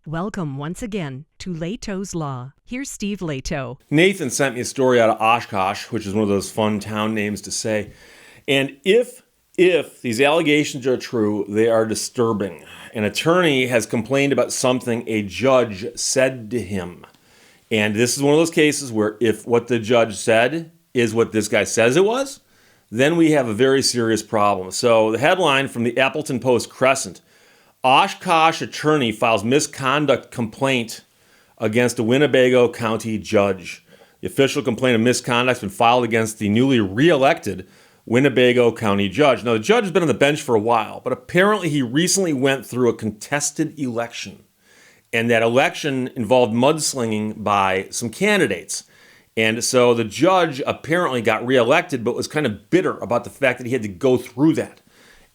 Welcome once again to Lehto's Law. Here's Steve Lehto. Nathan sent me a story out of Oshkosh, which is one of those fun town names to say. And if these allegations are true, they are disturbing. An attorney has complained about something a judge said to him. And this is one of those cases where if what the judge said is what this guy says it was, then we have a very serious problem. So the headline from the Appleton Post-Crescent: Oshkosh attorney files misconduct complaint against a Winnebago County judge. The official complaint of misconduct has been filed against the newly re-elected Winnebago County judge. Now, the judge has been on the bench for a while, but apparently he recently went through a contested election. And that election involved mudslinging by some candidates. And so the judge apparently got re-elected, but was kind of bitter about the fact that he had to go through that.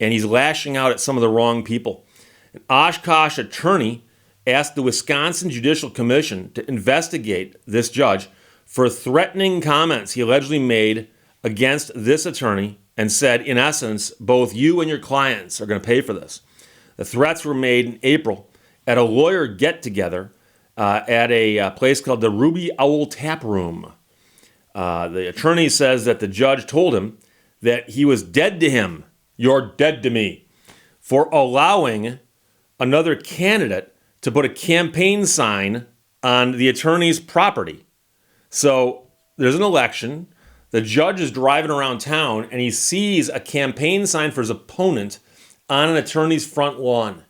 And he's lashing out at some of the wrong people. An Oshkosh attorney asked the Wisconsin Judicial Commission to investigate this judge for threatening comments he allegedly made against this attorney and said, in essence, both you and your clients are going to pay for this. The threats were made in April at a lawyer get-together at a place called the Ruby Owl Tap Room. The attorney says that the judge told him that he was dead to him, you're dead to me, for allowing another candidate to put a campaign sign on the attorney's property. So there's an election. The judge is driving around town and he sees a campaign sign for his opponent on an attorney's front lawn.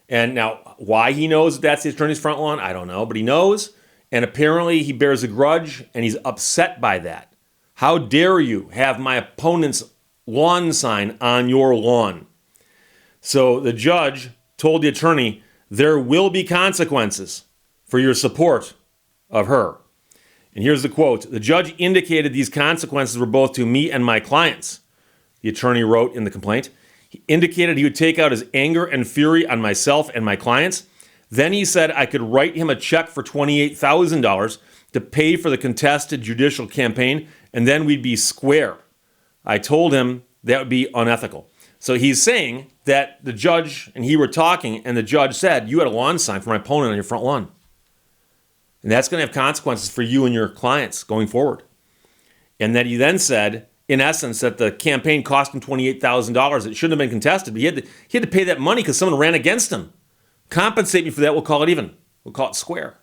And now, why he knows that's the attorney's front lawn, I don't know, but he knows. And apparently he bears a grudge and he's upset by that. How dare you have my opponent's lawn sign on your lawn? So the judge told the attorney, there will be consequences for your support of her. And here's the quote: the judge indicated these consequences were both to me and my clients, the attorney wrote in the complaint. He indicated he would take out his anger and fury on myself and my clients. Then he said I could write him a check for $28,000 to pay for the contested judicial campaign, and then we'd be square. I told him that would be unethical. So he's saying that the judge and he were talking, and the judge said, you had a lawn sign for my opponent on your front lawn. And that's going to have consequences for you and your clients going forward. And that he then said, in essence, that the campaign cost him $28,000. It shouldn't have been contested, but he had to pay that money because someone ran against him. Compensate me for that, we'll call it even. We'll call it square.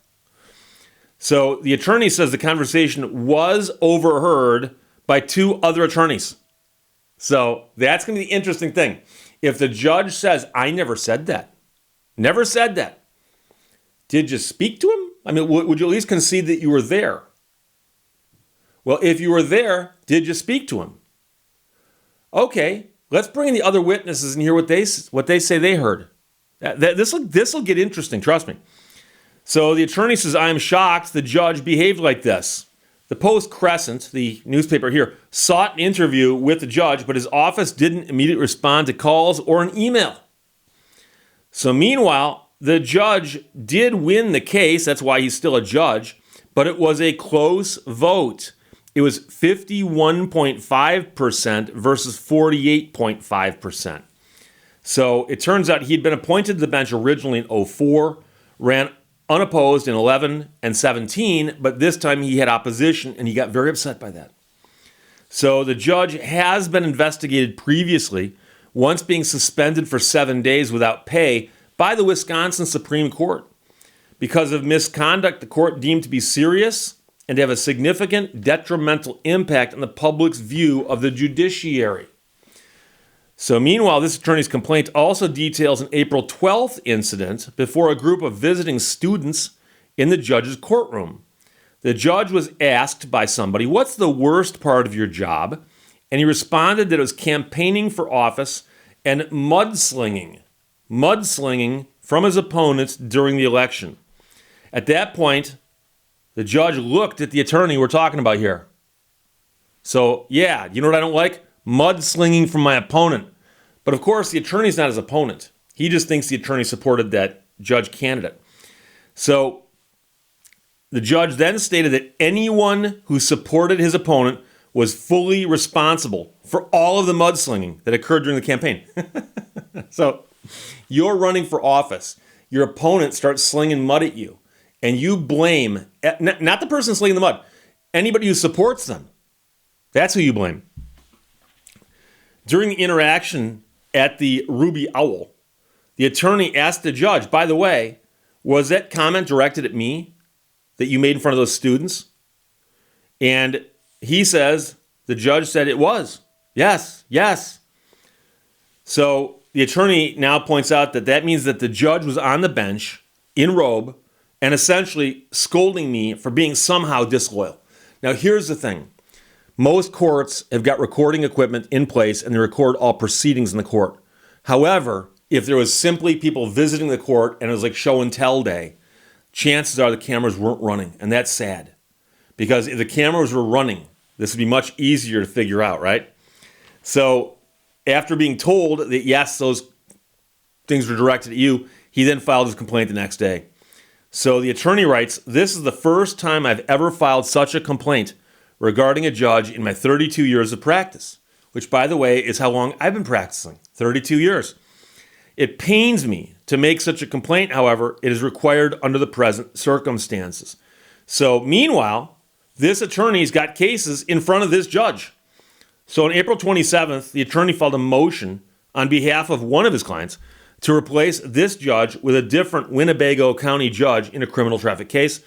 So the attorney says the conversation was overheard by two other attorneys. So that's going to be the interesting thing. If the judge says, I never said that, did you speak to him? I mean, would you at least concede that you were there? Well, if you were there, did you speak to him? Okay, let's bring in the other witnesses and hear what they say they heard. This will get interesting, trust me. So the attorney says, I am shocked the judge behaved like this. The Post-Crescent, the newspaper here, sought an interview with the judge, but his office didn't immediately respond to calls or an email. So meanwhile, the judge did win the case. That's why he's still a judge. But it was a close vote. It was 51.5% versus 48.5%. So it turns out he'd been appointed to the bench originally in 2004, ran unopposed in 11 and 17, but this time he had opposition and he got very upset by that. So the judge has been investigated previously, once being suspended for 7 days without pay by the Wisconsin Supreme Court. Because of misconduct the court deemed to be serious and to have a significant detrimental impact on the public's view of the judiciary. So meanwhile, this attorney's complaint also details an April 12th incident before a group of visiting students in the judge's courtroom. The judge was asked by somebody, what's the worst part of your job? And he responded that it was campaigning for office and mudslinging from his opponents during the election. At that point, the judge looked at the attorney we're talking about here. So yeah, you know what I don't like? Mudslinging from my opponent. But of course, the attorney's not his opponent. He just thinks the attorney supported that judge candidate. So the judge then stated that anyone who supported his opponent was fully responsible for all of the mudslinging that occurred during the campaign. So you're running for office. your opponent starts slinging mud at you, and you blame, not the person slinging the mud, anybody who supports them. That's who you blame. During the interaction at the Ruby Owl, the attorney asked the judge, by the way, was that comment directed at me that you made in front of those students? And he says, the judge said it was. Yes, yes. So the attorney now points out that that means that the judge was on the bench in robe and essentially scolding me for being somehow disloyal. Now, here's the thing. Most courts have got recording equipment in place and they record all proceedings in the court. However, if there was simply people visiting the court and it was like show and tell day, chances are the cameras weren't running. And that's sad. Because if the cameras were running, this would be much easier to figure out, right? So after being told that, yes, those things were directed at you, he then filed his complaint the next day. So the attorney writes, this is the first time I've ever filed such a complaint regarding a judge in my 32 years of practice, which, by the way, is how long I've been practicing, 32 years. It pains me to make such a complaint, however, it is required under the present circumstances. So meanwhile, this attorney's got cases in front of this judge. So on April 27th, the attorney filed a motion on behalf of one of his clients to replace this judge with a different Winnebago County judge in a criminal traffic case.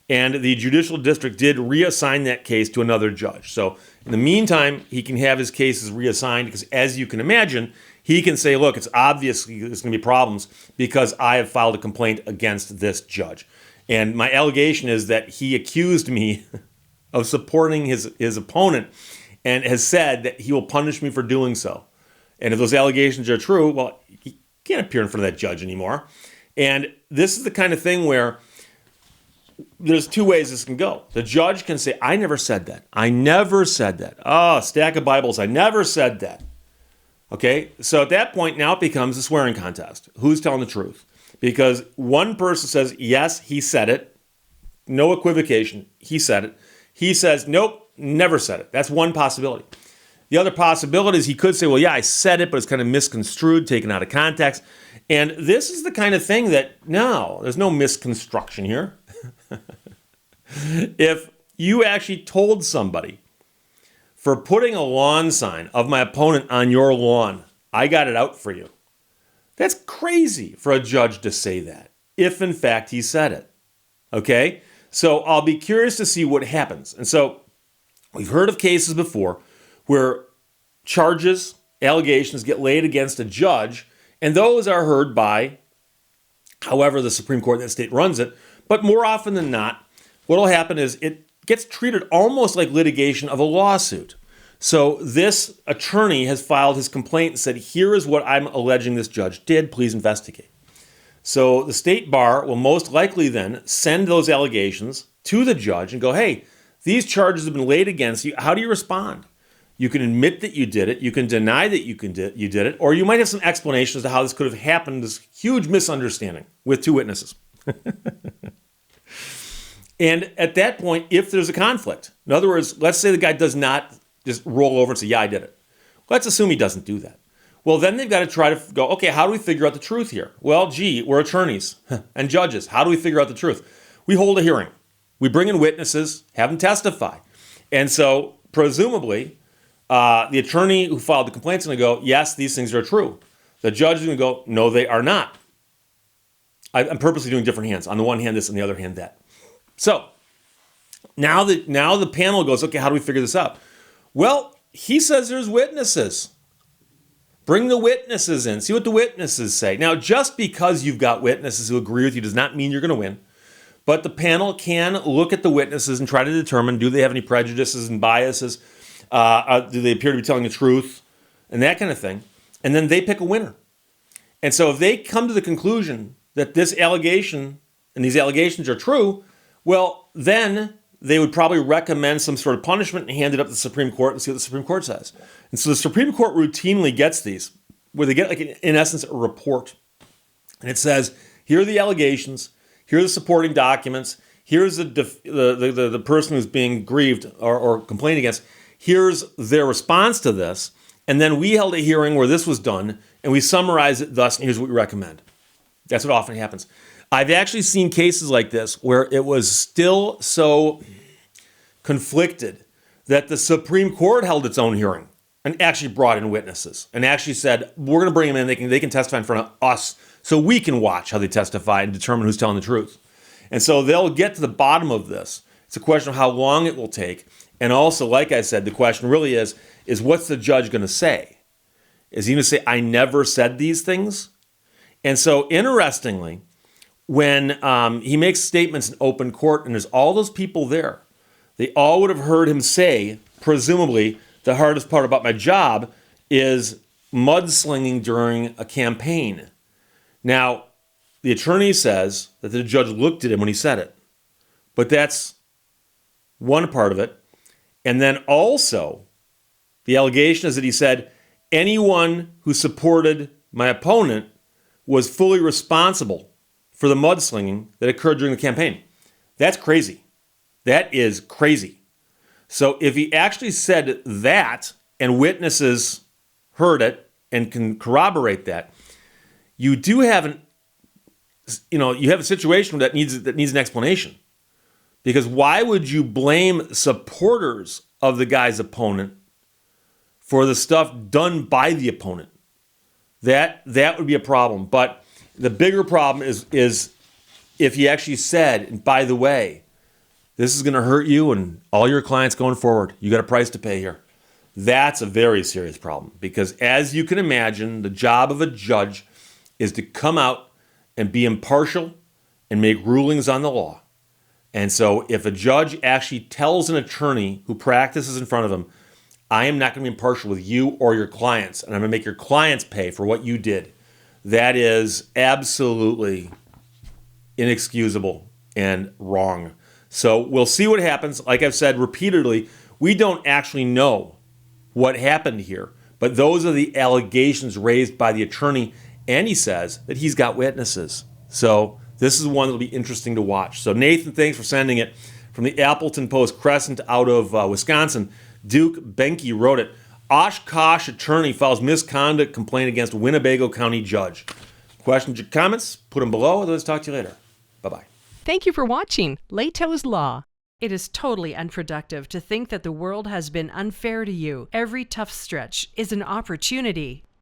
And the judicial district did reassign that case to another judge. So in the meantime, he can have his cases reassigned because, as you can imagine, he can say, look, it's obviously there's going to be problems because I have filed a complaint against this judge. And my allegation is that he accused me of supporting his opponent and has said that he will punish me for doing so. And if those allegations are true, well, he can't appear in front of that judge anymore. And this is the kind of thing where there's two ways this can go. The judge can say, I never said that. I never said that. Oh, stack of Bibles. I never said that. Okay? So at that point, now it becomes a swearing contest. Who's telling the truth? Because one person says, yes, he said it. No equivocation. He said it. He says, nope, never said it. That's one possibility. The other possibility is he could say, well, yeah, I said it, but it's kind of misconstrued, taken out of context. And this is the kind of thing that, no, there's no misconstruction here. If you actually told somebody, for putting a lawn sign of my opponent on your lawn, I got it out for you. That's crazy for a judge to say that, if in fact he said it. Okay? So I'll be curious to see what happens. And so we've heard of cases before where charges, allegations get laid against a judge, and those are heard by, however the Supreme Court in that state runs it. But more often than not, what will happen is it gets treated almost like litigation of a lawsuit. So this attorney has filed his complaint and said, here is what I'm alleging this judge did. Please investigate. So the state bar will most likely then send those allegations to the judge and go, hey, these charges have been laid against you. How do you respond? You can admit that you did it. You can deny that you did it. Or you might have some explanation as to how this could have happened, this huge misunderstanding with two witnesses. And at that point, if there's a conflict, in other words, let's say the guy does not just roll over and say, yeah, I did it. Let's assume he doesn't do that. Well, then they've got to try to go, okay, how do we figure out the truth here? Well, gee, we're attorneys and judges. How do we figure out the truth? We hold a hearing. We bring in witnesses, have them testify. And so, presumably, the attorney who filed the complaint is going to go, yes, these things are true. The judge is going to go, no, they are not. I'm purposely doing different hands. On the one hand, this, on the other hand, that. So now the panel goes, okay, how do we figure this out? Well, he says there's witnesses. Bring the witnesses in. See what the witnesses say. Now, just because you've got witnesses who agree with you does not mean you're going to win. But the panel can look at the witnesses and try to determine, do they have any prejudices and biases? Do they appear to be telling the truth? And that kind of thing. And then they pick a winner. And so if they come to the conclusion that this allegation and these allegations are true, well, then they would probably recommend some sort of punishment and hand it up to the Supreme Court and see what the Supreme Court says. And so the Supreme Court routinely gets these, where they get, like, in essence, a report. And it says, here are the allegations, here are the supporting documents, here's the person who's being grieved or complained against, here's their response to this, and then we held a hearing where this was done, and we summarized it thus, and here's what we recommend. That's what often happens. I've actually seen cases like this where it was still so conflicted that the Supreme Court held its own hearing and actually brought in witnesses and actually said, we're going to bring them in. They can testify in front of us so we can watch how they testify and determine who's telling the truth. And so they'll get to the bottom of this. It's a question of how long it will take. And also, like I said, the question really is what's the judge going to say? Is he going to say, I never said these things? And so interestingly, when he makes statements in open court and there's all those people there, they all would have heard him say, presumably, the hardest part about my job is mudslinging during a campaign. Now, the attorney says that the judge looked at him when he said it. But that's one part of it. And then also, the allegation is that he said, anyone who supported my opponent was fully responsible for the mudslinging that occurred during the campaign. That's crazy. That is crazy. So if he actually said that and witnesses heard it and can corroborate that, you do have you have a situation that needs an explanation. Because why would you blame supporters of the guy's opponent for the stuff done by the opponent? That would be a problem. But the bigger problem is if he actually said, and by the way, this is going to hurt you and all your clients going forward. You got a price to pay here. That's a very serious problem because as you can imagine, the job of a judge is to come out and be impartial and make rulings on the law. And so if a judge actually tells an attorney who practices in front of him, I am not going to be impartial with you or your clients, and I'm going to make your clients pay for what you did, that is absolutely inexcusable and wrong. So we'll see what happens. Like I've said repeatedly, we don't actually know what happened here, but those are the allegations raised by the attorney, and he says that he's got witnesses. So this is one that'll be interesting to watch. So Nathan, thanks for sending it. From the Appleton Post-Crescent out of Wisconsin, Duke Benke wrote it. Oshkosh attorney files misconduct complaint against Winnebago County judge. Questions or comments? Put them below. Let's talk to you later. Bye-bye. Thank you for watching Lehto's Law. It is totally unproductive to think that the world has been unfair to you. Every tough stretch is an opportunity.